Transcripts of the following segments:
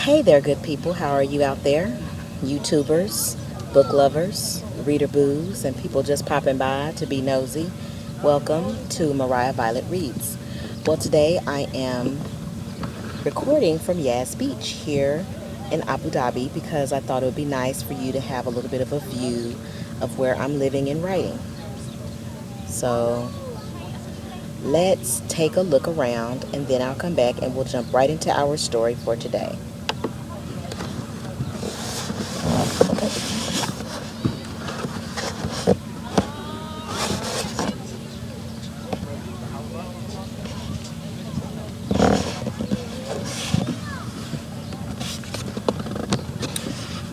Hey there, good people. How are you out there? YouTubers, book lovers, reader boos, and people just popping by to be nosy. Welcome to Mariah Violet Reads. Well, today I am recording from Yas Beach here in Abu Dhabi because I thought it would be nice for you to have a little bit of a view of where I'm living and writing. So let's take a look around and then I'll come back and we'll jump right into our story for today.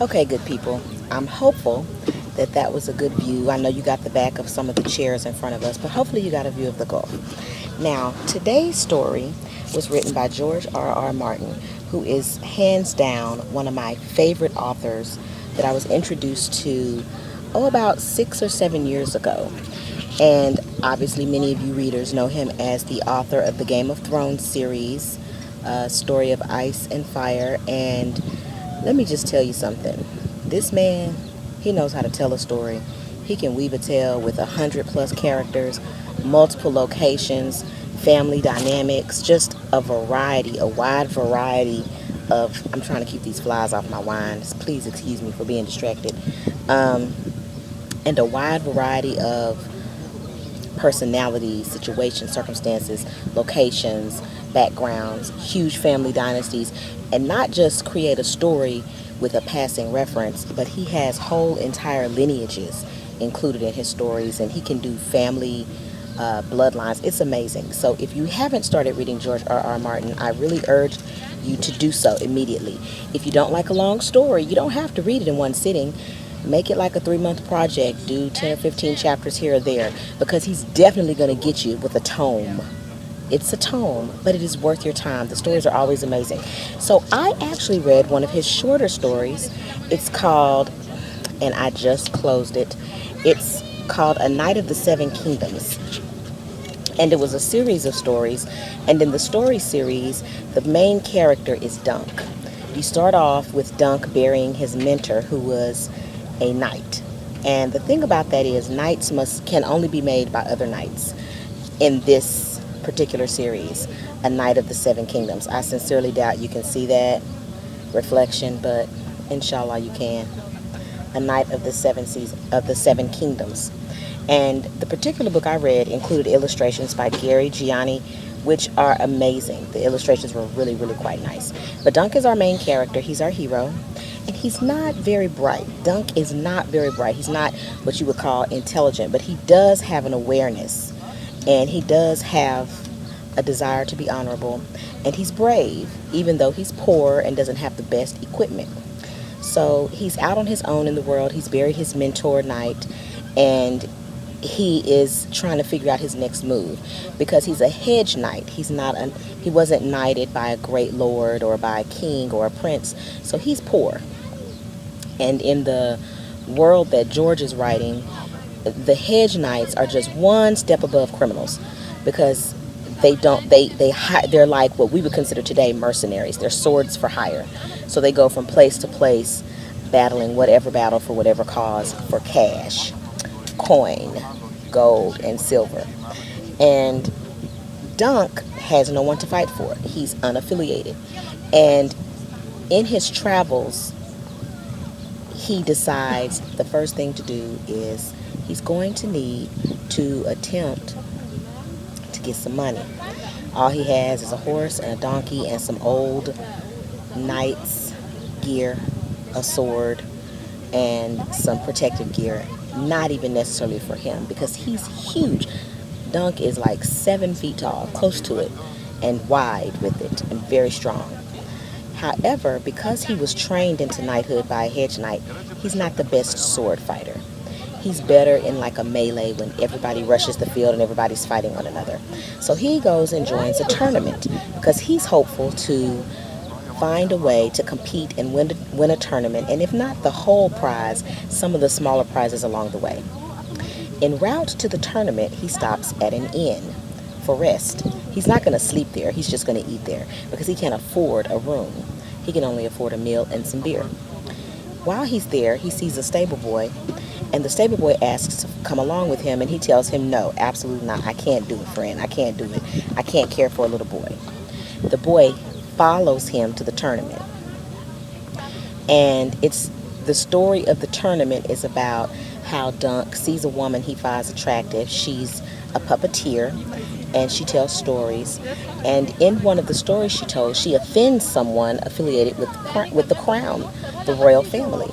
Okay, good people. I'm hopeful that that was a good view. I know you got the back of some of the chairs in front of us, but hopefully you got a view of the Gulf. Now, today's story was written by George R.R. Martin, who is hands down one of my favorite authors that I was introduced to, about 6 or 7 years ago. And obviously many of you readers know him as the author of the Game of Thrones series, Story of Ice and Fire, and let me just tell you something. This man, he knows how to tell a story. He can weave a tale with 100+ characters, multiple locations, family dynamics, just a wide variety of, I'm trying to keep these flies off my wine. Please excuse me for being distracted. And a wide variety of personalities, situations, circumstances, locations, backgrounds, huge family dynasties, and not just create a story with a passing reference, but he has whole entire lineages included in his stories, and he can do family bloodlines. It's amazing. So if you haven't started reading George R.R. Martin, I really urge you to do so immediately. If you don't like a long story, you don't have to read it in one sitting. Make it like a 3-month project. Do 10 or 15 chapters here or there, because he's definitely going to get you with a tome. It's a tome, but it is worth your time. The stories are always amazing. So I actually read one of his shorter stories. It's called, and I just closed it, it's called A Knight of the Seven Kingdoms. And it was a series of stories. And in the story series, the main character is Dunk. You start off with Dunk burying his mentor, who was a knight. And the thing about that is knights can only be made by other knights. In this particular series, A Knight of the Seven Kingdoms. I sincerely doubt you can see that reflection, but inshallah you can. A Knight of the Seven Kingdoms. And the particular book I read included illustrations by Gary Gianni, which are amazing. The illustrations were really, really quite nice. But Dunk is our main character. He's our hero. And he's not very bright. Dunk is not very bright. He's not what you would call intelligent, but he does have an awareness. And he does have a desire to be honorable. And he's brave, even though he's poor and doesn't have the best equipment. So he's out on his own in the world. He's buried his mentor knight, and he is trying to figure out his next move, because he's a hedge knight. He wasn't knighted by a great lord or by a king or a prince, so he's poor. And in the world that George is writing, the hedge knights are just one step above criminals, because they're like what we would consider today mercenaries. They're swords for hire. So they go from place to place, battling whatever battle for whatever cause for cash, coin, gold, and silver. And Dunk has no one to fight for. He's unaffiliated. And in his travels, he decides the first thing to do is he's going to need to attempt to get some money. All he has is a horse and a donkey and some old knight's gear, a sword, and some protective gear. Not even necessarily for him, because he's huge. Dunk is like 7 feet tall, close to it, and wide with it, and very strong. However, because he was trained into knighthood by a hedge knight, he's not the best sword fighter. He's better in like a melee when everybody rushes the field and everybody's fighting one another. So he goes and joins a tournament because he's hopeful to find a way to compete and win a tournament, and if not the whole prize, some of the smaller prizes along the way. En route to the tournament, he stops at an inn for rest. He's not going to sleep there. He's just going to eat there because he can't afford a room. He can only afford a meal and some beer. While he's there, he sees a stable boy, and the stable boy asks to come along with him, and he tells him, no, absolutely not. I can't do it, friend. I can't do it. I can't care for a little boy. The boy follows him to the tournament. And it's the story of the tournament is about how Dunk sees a woman he finds attractive. She's a puppeteer, and she tells stories. And in one of the stories she told, she offends someone affiliated with the crown, the royal family.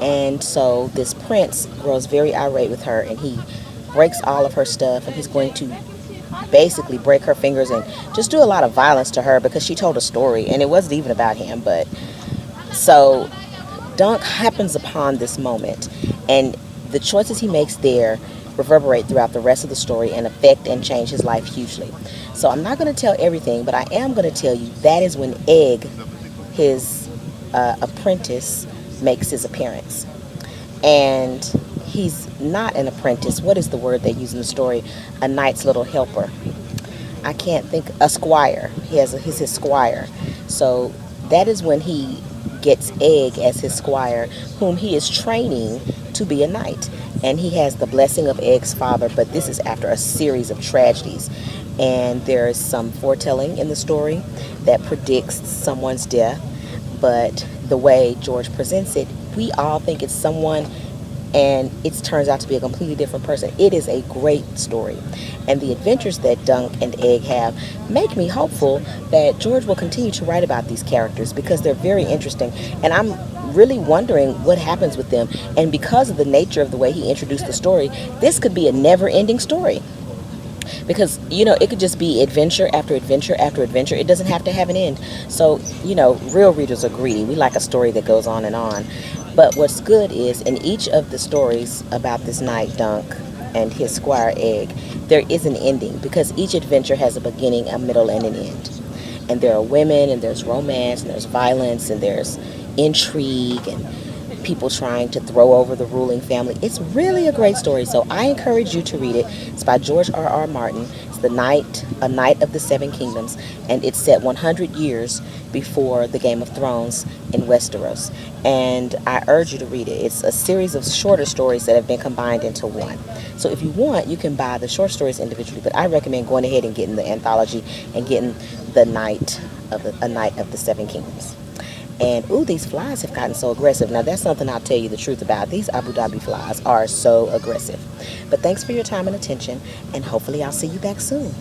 And so this prince grows very irate with her, and he breaks all of her stuff, and he's going to basically break her fingers and just do a lot of violence to her because she told a story, and it wasn't even about him. But so Dunk happens upon this moment, and the choices he makes there reverberate throughout the rest of the story and affect and change his life hugely. So I'm not going to tell everything, but I am going to tell you that is when Egg, his apprentice, makes his appearance. And he's not an apprentice. What is the word they use in the story? A knight's little helper. I can't think. A squire. He's his squire. So that is when he gets Egg as his squire, whom he is training to be a knight. And he has the blessing of Egg's father, but this is after a series of tragedies. And there is some foretelling in the story that predicts someone's death, but the way George presents it, we all think it's someone, and it turns out to be a completely different person. It is a great story, and the adventures that Dunk and Egg have make me hopeful that George will continue to write about these characters because they're very interesting, and I'm really wondering what happens with them. And because of the nature of the way he introduced the story, this could be a never-ending story. Because, it could just be adventure after adventure after adventure. It doesn't have to have an end. So, real readers are greedy. We like a story that goes on and on. But what's good is, in each of the stories about this knight, Dunk, and his squire, Egg, there is an ending. Because each adventure has a beginning, a middle, and an end. And there are women, and there's romance, and there's violence, and there's intrigue, and people trying to throw over the ruling family. It's really a great story, so I encourage you to read it. It's by George R.R. Martin. It's A Knight of the Seven Kingdoms, and it's set 100 years before the Game of Thrones in Westeros. And I urge you to read it. It's a series of shorter stories that have been combined into one. So if you want, you can buy the short stories individually, but I recommend going ahead and getting the anthology and getting A Knight of the Seven Kingdoms. And, these flies have gotten so aggressive. Now, that's something I'll tell you the truth about. These Abu Dhabi flies are so aggressive. But thanks for your time and attention, and hopefully I'll see you back soon.